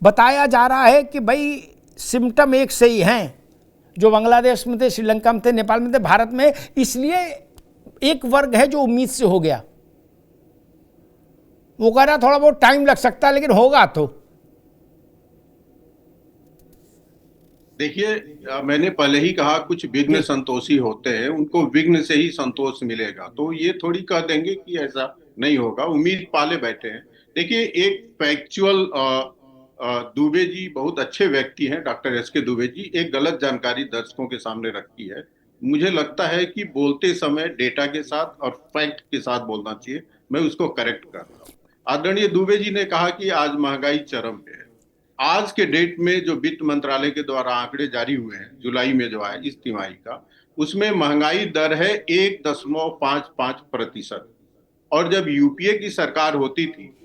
बताया जा रहा है कि भाई सिम्टम एक से ही हैं, जो बांग्लादेश में थे, श्रीलंका में थे, नेपाल में थे, भारत में, इसलिए एक वर्ग है जो उम्मीद से हो गया। वो कह रहा थोड़ा बहुत टाइम लग सकता है लेकिन होगा। तो देखिए, मैंने पहले ही कहा कुछ विघ्न संतोषी होते हैं, उनको विघ्न से ही संतोष मिलेगा। तो ये थोड़ी कह देंगे कि ऐसा नहीं होगा, उम्मीद पाले बैठे हैं। देखिए, एक फैक्चुअल दुबे जी बहुत अच्छे व्यक्ति हैं, डॉक्टर एस.के. दुबे जी, एक गलत जानकारी दर्शकों के सामने रखी है। मुझे लगता है कि बोलते समय डेटा के साथ और फैक्ट के साथ बोलना चाहिए। मैं उसको करेक्ट कर रहा हूँ। आदरणीय दुबे जी ने कहा कि आज महंगाई चरम पे है। आज के डेट में जो वित्त मंत्रालय के द्वारा आंकड़े जारी हुए हैं, जुलाई में जो है इस तिमाही का, उसमें महंगाई दर है 1.55%। और जब यूपीए की सरकार होती थी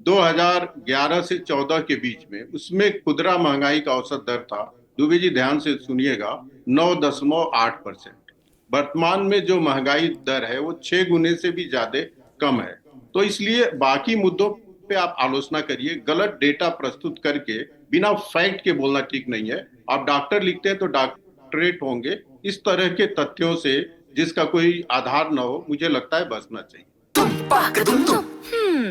2011 से 14 के बीच में, उसमें खुदरा महंगाई का औसत दर था, दुबे जी ध्यान से सुनिएगा, 9.8%। वर्तमान में जो महंगाई दर है वो 6 गुने से भी ज्यादा कम है। तो इसलिए बाकी मुद्दों पे आप आलोचना करिए, गलत डेटा प्रस्तुत करके बिना फैक्ट के बोलना ठीक नहीं है। आप डॉक्टर लिखते हैं तो डॉक्टरेट होंगे, इस तरह के तथ्यों से जिसका कोई आधार न हो, मुझे लगता है बचना चाहिए।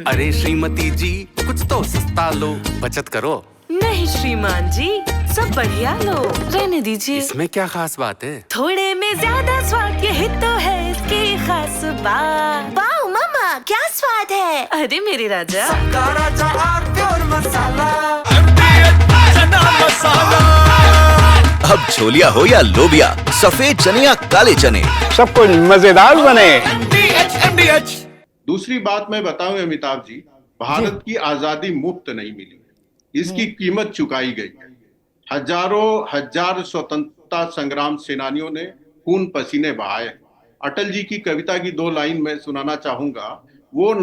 अरे श्रीमती जी, कुछ तो सस्ता लो, बचत करो। नहीं श्रीमान जी, सब बढ़िया लो, रहने दीजिए। इसमें क्या खास बात है? थोड़े में ज्यादा स्वाद, यही तो है इसकी खास बात। वाह मामा, क्या स्वाद है। अरे मेरे राजा, राजा और मसाला। अब छोलिया हो या लोबिया, सफेद चने या काले चने, सब कुछ मजेदार बने। दूसरी बात मैं बताऊं अमिताभ जी, भारत की आजादी मुफ्त नहीं मिली, इसकी कीमत चुकाई गई है। हजार स्वतंत्रता संग्राम सेनानियों ने खून पसीने बहाए। अटल जी की कविता की 2 लाइन मैं सुनाना चाहूंगा। वो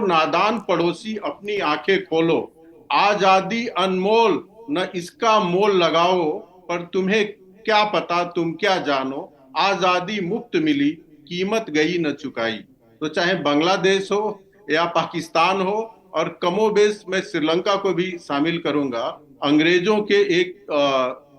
नादान पड़ोसी अपनी आंखें खोलो, आजादी अनमोल न इसका मोल लगाओ, पर तुम्हें क्या पता तुम क्या जानो, आजादी मुफ्त मिली कीमत गई न चुकाई। तो चाहे बांग्लादेश हो या पाकिस्तान हो, और कमोबेश मैं श्रीलंका को भी शामिल करूंगा, अंग्रेजों के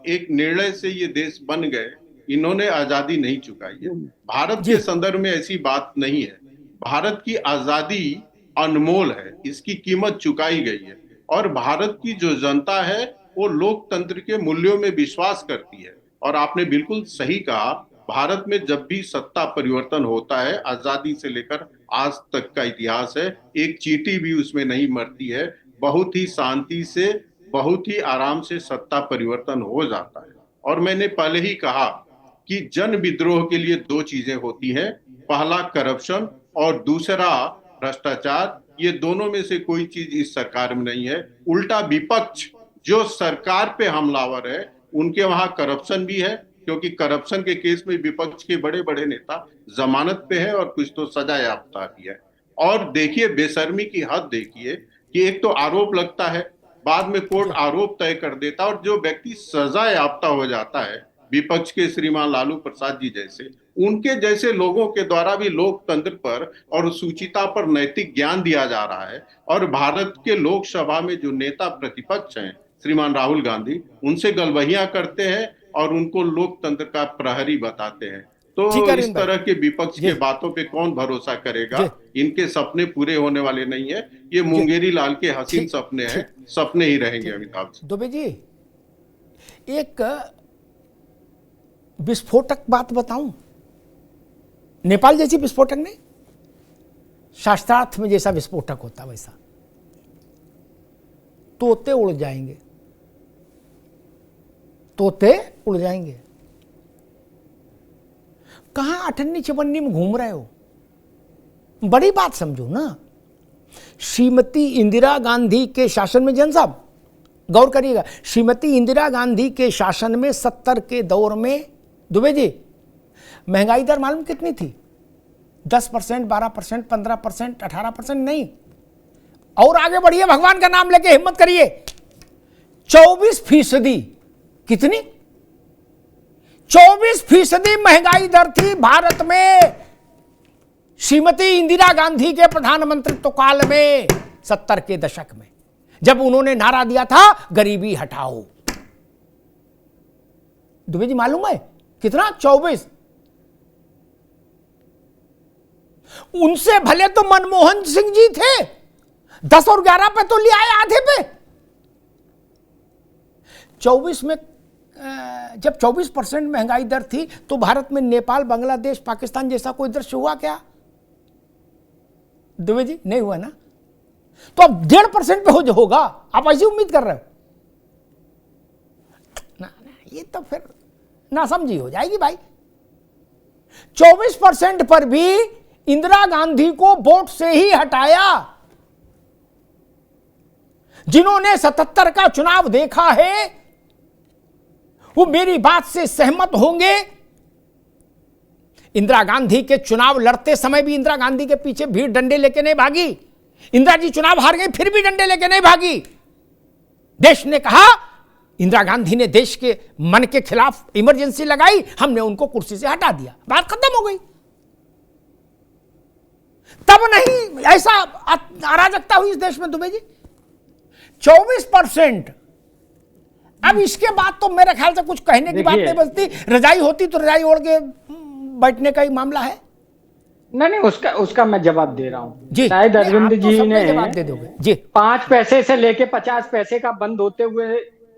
एक निर्णय से ये देश बन गए, इन्होंने आजादी नहीं चुकाई है। भारत के संदर्भ में ऐसी बात नहीं है। भारत की आजादी अनमोल है, इसकी कीमत चुकाई गई है। और भारत की जो जनता है वो लोकतंत्र के मूल्यों में विश्वास करती है। और आपने बिल्कुल सही कहा, भारत में जब भी सत्ता परिवर्तन होता है, आजादी से लेकर आज तक का इतिहास है, एक चींटी भी उसमें नहीं मरती है। बहुत ही शांति से, बहुत ही आराम से सत्ता परिवर्तन हो जाता है। और मैंने पहले ही कहा कि जन विद्रोह के लिए 2 चीजें होती हैं, पहला करप्शन और दूसरा भ्रष्टाचार। ये दोनों में से कोई चीज इस सरकार में नहीं है। उल्टा विपक्ष जो सरकार पे हमलावर है, उनके वहां करप्शन भी है, क्योंकि करप्शन के केस में विपक्ष के बड़े बड़े नेता जमानत पे है और कुछ तो सजा याफ्ता भी है। और देखिए बेशर्मी की हद देखिए कि एक तो आरोप लगता है, बाद में कोर्ट आरोप तय कर देता, और जो व्यक्ति सजा याफ्ता हो जाता है, विपक्ष के श्रीमान लालू प्रसाद जी जैसे, उनके जैसे लोगों के द्वारा भी लोकतंत्र पर और शुचिता पर नैतिक ज्ञान दिया जा रहा है। और भारत के लोकसभा में जो नेता प्रतिपक्ष हैं श्रीमान राहुल गांधी, उनसे गलबहियां करते हैं और उनको लोकतंत्र का प्रहरी बताते हैं। तो इस तरह के विपक्ष के बातों पे कौन भरोसा करेगा? इनके सपने पूरे होने वाले नहीं है, ये मुंगेरी लाल के हसीन सपने हैं, सपने ही रहेंगे। अमिताभ जी, दुबे जी, एक विस्फोटक बात बताऊं, नेपाल जैसी विस्फोटक नहीं, शास्त्रार्थ में जैसा विस्फोटक होता वैसा। तोते उड़ जाएंगे, तोते उड़ जाएंगे। कहां अठन्नी चवन्नी में घूम रहे हो? बड़ी बात समझो ना। श्रीमती इंदिरा गांधी के शासन में, जन साहब गौर करिएगा, श्रीमती इंदिरा गांधी के शासन में 70 के दौर में दुबे जी महंगाई दर मालूम कितनी थी? 10%, 12%, 15%, 18% नहीं। और आगे बढ़िए, भगवान का नाम लेके हिम्मत करिए, 24%। कितनी? 24% महंगाई दर थी भारत में श्रीमती इंदिरा गांधी के प्रधानमंत्रित्व काल में, 70 के दशक में। जब उन्होंने नारा दिया था गरीबी हटाओ। दुबे जी मालूम है कितना? 24। उनसे भले तो मनमोहन सिंह जी थे, 10 और 11 पे तो ले आए, आधे पे। 24 में जब 24% महंगाई दर थी तो भारत में नेपाल, बांग्लादेश, पाकिस्तान जैसा कोई दृश्य हुआ क्या दुबे जी? नहीं हुआ ना। तो अब 1.5% पे होगा, आप ऐसी उम्मीद कर रहे हो ना? ये तो फिर नासमझी हो जाएगी भाई। 24% पर भी इंदिरा गांधी को वोट से ही हटाया। जिन्होंने 77 का चुनाव देखा है वो मेरी बात से सहमत होंगे। इंदिरा गांधी के चुनाव लड़ते समय भी इंदिरा गांधी के पीछे भीड़ डंडे लेके नहीं भागी। इंदिरा जी चुनाव हार गई फिर भी डंडे लेके नहीं भागी। देश ने कहा, इंदिरा गांधी ने देश के मन के खिलाफ इमरजेंसी लगाई, हमने उनको कुर्सी से हटा दिया, बात खत्म हो गई। तब नहीं ऐसा अराजकता हुई इस देश में दुबे जी। 24%। अब इसके बाद तो मेरे ख्याल से कुछ कहने की बात नहीं बचती। रजाई होती तो रजाई ओढ़ के बैठने का ही मामला है। नहीं, उसका मैं जवाब दे रहा हूँ जी। शायद अरविंद जी ने जवाब दे दोगे जी। 5 पैसे से लेके 50 पैसे का बंद होते हुए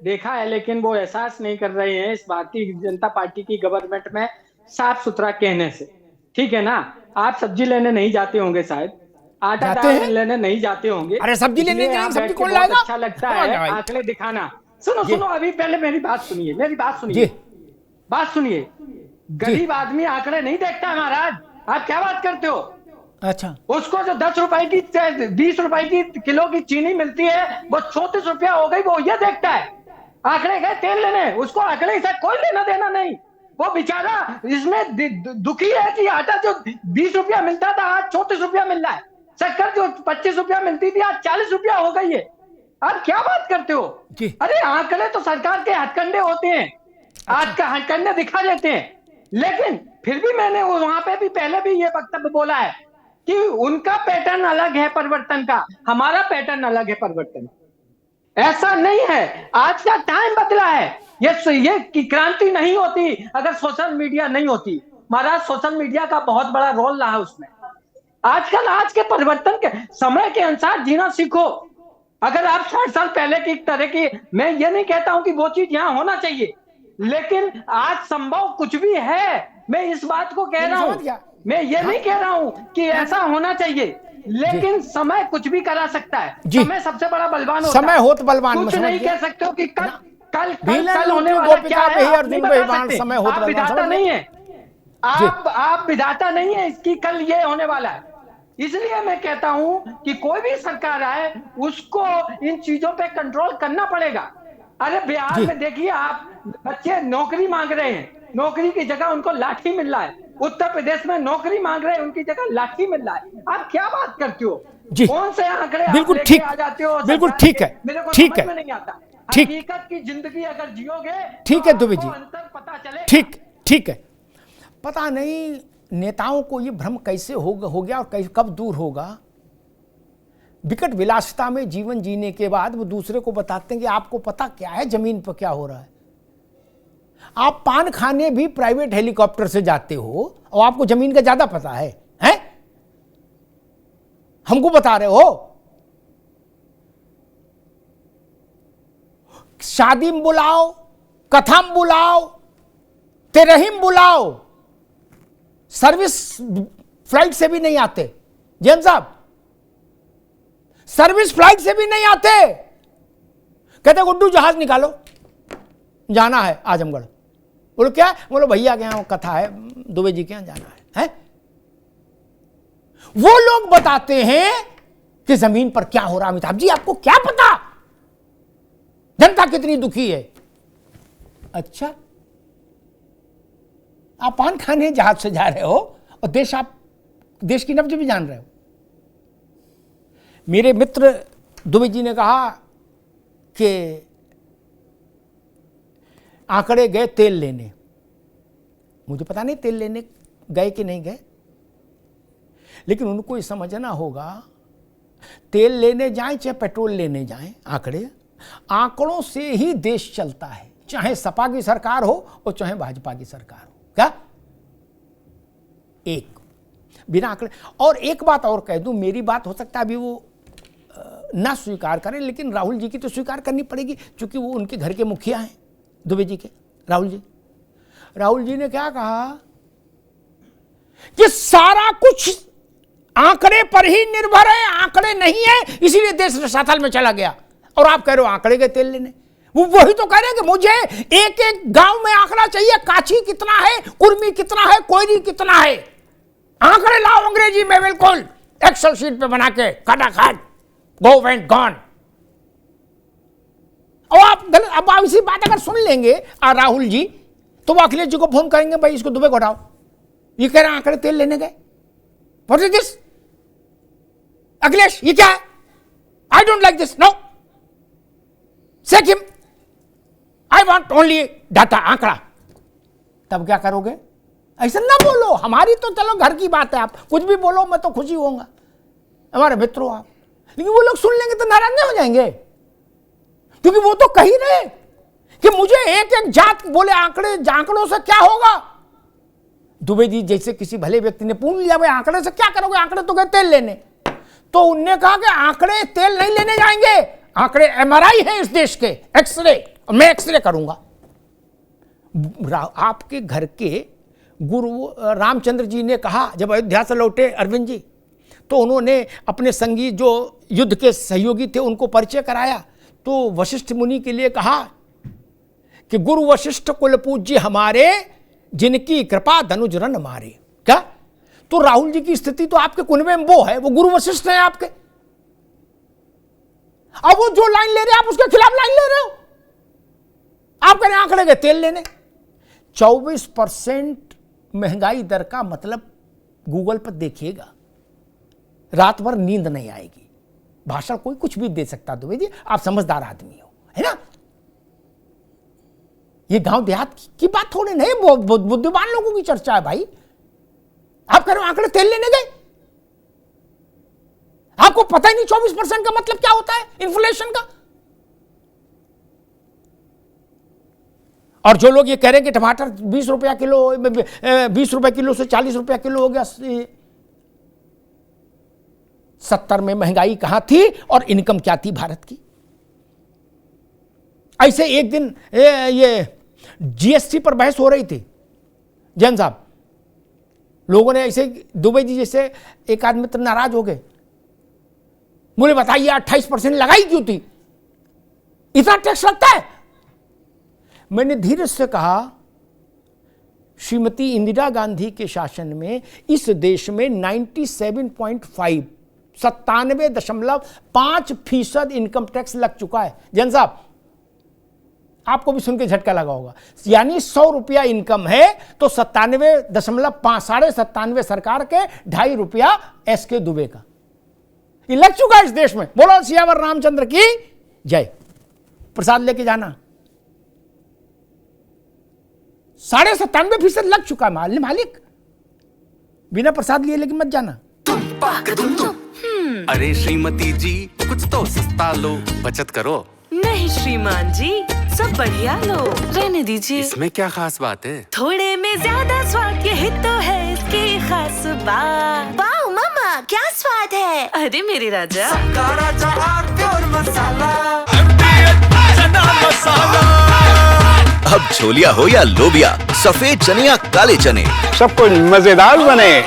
देखा है, लेकिन वो एहसास नहीं कर रहे हैं इस भारतीय जनता पार्टी की गवर्नमेंट में साफ सुथरा कहने से। ठीक है ना, आप सब्जी लेने नहीं जाते होंगे, शायद आटा दाल लेने नहीं जाते होंगे। अरे सब्जी लेने जाएंगे, सब्जी कौन लाएगा? अच्छा लगता है आंकड़े दिखाना। सुनो अभी पहले मेरी बात सुनिए, बात सुनिए। गरीब आदमी आंकड़े नहीं देखता महाराज, आप क्या बात करते हो? अच्छा, उसको जो 10 रुपए की 20 रुपए की किलो की चीनी मिलती है वो 34 रुपया हो गई, वो ये देखता है। आंकड़े गए तेल लेने, उसको आंकड़े से कोई लेना देना नहीं। वो बेचारा इसमें दुखी है कि आटा जो 20 रुपया मिलता था आज 34 रुपया मिल रहा है, शक्कर जो 25 रुपया मिलती थी आज 40 रुपया हो गई है। आप क्या बात करते हो? अरे आंकड़े तो सरकार के हथकंडे होते हैं, आज का हथकंडे दिखा देते हैं। लेकिन फिर भी मैंने वहां पे भी पहले भी ये वक्तव्य बोला है कि उनका पैटर्न अलग है परिवर्तन का, हमारा पैटर्न अलग है परिवर्तन। ऐसा नहीं है, आज का टाइम बदला है। ये की क्रांति नहीं होती अगर सोशल मीडिया नहीं होती। महाराज सोशल मीडिया का बहुत बड़ा रोल रहा उसमें। आजकल आज के परिवर्तन के समय के अनुसार जीना सीखो। अगर आप 60 साल पहले की तरह की, मैं ये नहीं कहता हूं कि वो चीज यहां होना चाहिए, लेकिन आज संभव कुछ भी है। मैं इस बात को कह रहा हूं, मैं ये नहीं कह रहा हूं कि ऐसा होना चाहिए, लेकिन समय कुछ भी करा सकता है। समय सबसे बड़ा बलवान होता है। समय होत बलवान, कुछ नहीं कह सकते हो कि कल होने वाला क्या है। आप विधाता नहीं है, आप विधाता नहीं है इसकी कल ये होने वाला है। इसलिए मैं कहता हूं कि कोई भी सरकार आए उसको इन चीजों पे कंट्रोल करना पड़ेगा। अरे बिहार में देखिए आप, बच्चे नौकरी मांग रहे हैं, नौकरी की जगह उनको लाठी मिल रहा है। उत्तर प्रदेश में नौकरी मांग रहे हैं, उनकी जगह लाठी मिल रहा है। आप क्या बात करते हो? कौन से आंकड़े बिल्कुल ठीक आ जाते हो? बिल्कुल ठीक है, मेरे को ठीक समझ है, में नहीं आता। ठीक, हकीकत की जिंदगी अगर जियोगे, ठीक है दुबे जी, अंतर पता चले। ठीक है। पता नहीं नेताओं को ये भ्रम कैसे हो गया और कब दूर होगा। विकट विलासिता में जीवन जीने के बाद वो दूसरे को बताते हैं कि आपको पता क्या है जमीन पर क्या हो रहा है। आप पान खाने भी प्राइवेट हेलीकॉप्टर से जाते हो और आपको जमीन का ज्यादा पता है, हैं? हमको बता रहे हो। शादी में बुलाओ, कथा में बुलाओ, तेरहिम बुलाओ, सर्विस फ्लाइट से भी नहीं आते। जैन साहब सर्विस फ्लाइट से भी नहीं आते। कहते गुड्डू जहाज निकालो, जाना है आजमगढ़। बोलो क्या? बोलो भैया के यहाँ कथा है, दुबे जी के यहाँ जाना है? वो लोग बताते हैं कि जमीन पर क्या हो रहा। अमिताभ जी आपको क्या पता जनता कितनी दुखी है? अच्छा, आप पान खाने जहाज से जा रहे हो और देश की नब्ज भी जान रहे हो। मेरे मित्र दुबे जी ने कहा कि आंकड़े गए तेल लेने। मुझे पता नहीं तेल लेने गए कि नहीं गए, लेकिन उनको ये समझना होगा तेल लेने जाएं चाहे पेट्रोल लेने जाएं, आंकड़ों से ही देश चलता है, चाहे सपा की सरकार हो और चाहे भाजपा की सरकार हो। क्या? एक बिना आंकड़े। और एक बात और कह दूं, मेरी बात हो सकता है अभी वो ना स्वीकार करें, लेकिन राहुल जी की तो स्वीकार करनी पड़ेगी, क्योंकि वो उनके घर के मुखिया हैं दुबे जी के। राहुल जी ने क्या कहा कि सारा कुछ आंकड़े पर ही निर्भर है, आंकड़े नहीं है इसीलिए देश रसातल में चला गया। और आप कह रहे हो आंकड़े के तेल लेने। वो वही तो कह रहे हैं कि मुझे एक एक गांव में आंकड़ा चाहिए, काछी कितना है, कुर्मी कितना है, कोयरी कितना है, आंकड़े लाओ अंग्रेजी में, बिल्कुल एक्सेल शीट पे बना के खटाखट, गो वेंट गॉन। और अब आप इसी बात अगर सुन लेंगे राहुल जी, तो वो अखिलेश जी को फोन करेंगे, भाई इसको दुबे को हटाओ, ये कह रहे हैं आंकड़े तेल लेने गए। What is this? अखिलेश ये क्या है? I don't like this, no, sack him, I want only data, आंकड़ा। तब क्या करोगे? ऐसा ना बोलो, हमारी तो चलो घर की बात है, आप कुछ भी बोलो मैं तो खुशी होऊंगा, हमारे मित्र हो आप। लेकिन वो लोग सुन लेंगे तो नाराज नहीं हो जाएंगे, क्योंकि वो तो कह ही रहे कि मुझे एक एक जात बोले आंकड़ों से क्या होगा। दुबे जी जैसे किसी भले व्यक्ति ने पूछ लिया, भाई आंकड़े से क्या करोगे? आंकड़े तो गए तेल लेने। तो उनने कहा कि आंकड़े तेल नहीं लेने जाएंगे, आंकड़े एमआरआई है इस देश के, एक्सरे, मैं एक्सरे करूंगा। आपके घर के गुरु रामचंद्र जी ने कहा, जब अयोध्या से लौटे अरविंद जी, तो उन्होंने अपने संगी जो युद्ध के सहयोगी थे उनको परिचय कराया, तो वशिष्ठ मुनि के लिए कहा कि गुरु वशिष्ठ कुल पूज्य हमारे, जिनकी कृपा धनुज रन मारे। क्या? तो राहुल जी की स्थिति तो आपके कुनबे में वो है, वो गुरु वशिष्ठ है आपके। अब वो जो लाइन ले रहे हैं आप उसके खिलाफ लाइन ले रहे हो। आप कह रहे हैं आंकड़े के तेल लेने। 24% महंगाई दर का मतलब गूगल पर देखिएगा, रात भर नींद नहीं आएगी। भाषण कोई कुछ भी दे सकता दुबे जी, आप समझदार आदमी हो, है ना। ये गांव देहात की बात थोड़ी नहीं, बुद्धिमान लोगों की चर्चा है भाई। आप कह रहे हो आंकड़े तेल लेने गए, आपको पता ही नहीं 24% का मतलब क्या होता है इन्फ्लेशन का। और जो लोग ये कह रहे हैं कि टमाटर 20 रुपया किलो, 20 रुपए किलो से 40 रुपया किलो हो गया, 70 में महंगाई कहां थी और इनकम क्या थी भारत की। ऐसे एक दिन ये जीएसटी पर बहस हो रही थी, जैन साहब, लोगों ने ऐसे दुबे जी जैसे एक आदमी तो नाराज हो गए, बोले बताइए 28% लगाई क्यों थी, इतना टैक्स लगता है। मैंने धीरे से कहा, श्रीमती इंदिरा गांधी के शासन में इस देश में 97.5% इनकम टैक्स लग चुका है। जैन साहब, आपको भी सुन के झटका लगा होगा, यानी 100 रुपया इनकम है तो 97.5 सरकार के, 2.5 रुपया एसके दुबे का, ये लग चुका है इस देश में। बोलो सियावर रामचंद्र की जय। प्रसाद लेके जाना, 97.5% लग चुका है मालिक, बिना प्रसाद लिए लेके मत जाना। अरे श्रीमती जी कुछ तो सस्ता लो, बचत करो। नहीं श्रीमान जी, सब बढ़िया लो, रहने दीजिए। इसमें क्या खास बात है? थोड़े में ज्यादा स्वाद, यही तो है इसकी खास बात। वाह मामा, क्या स्वाद है। अरे मेरे राजा, अब छोलिया हो या लोबिया, सफेद चने या काले चने, सब कुछ मजेदार बने।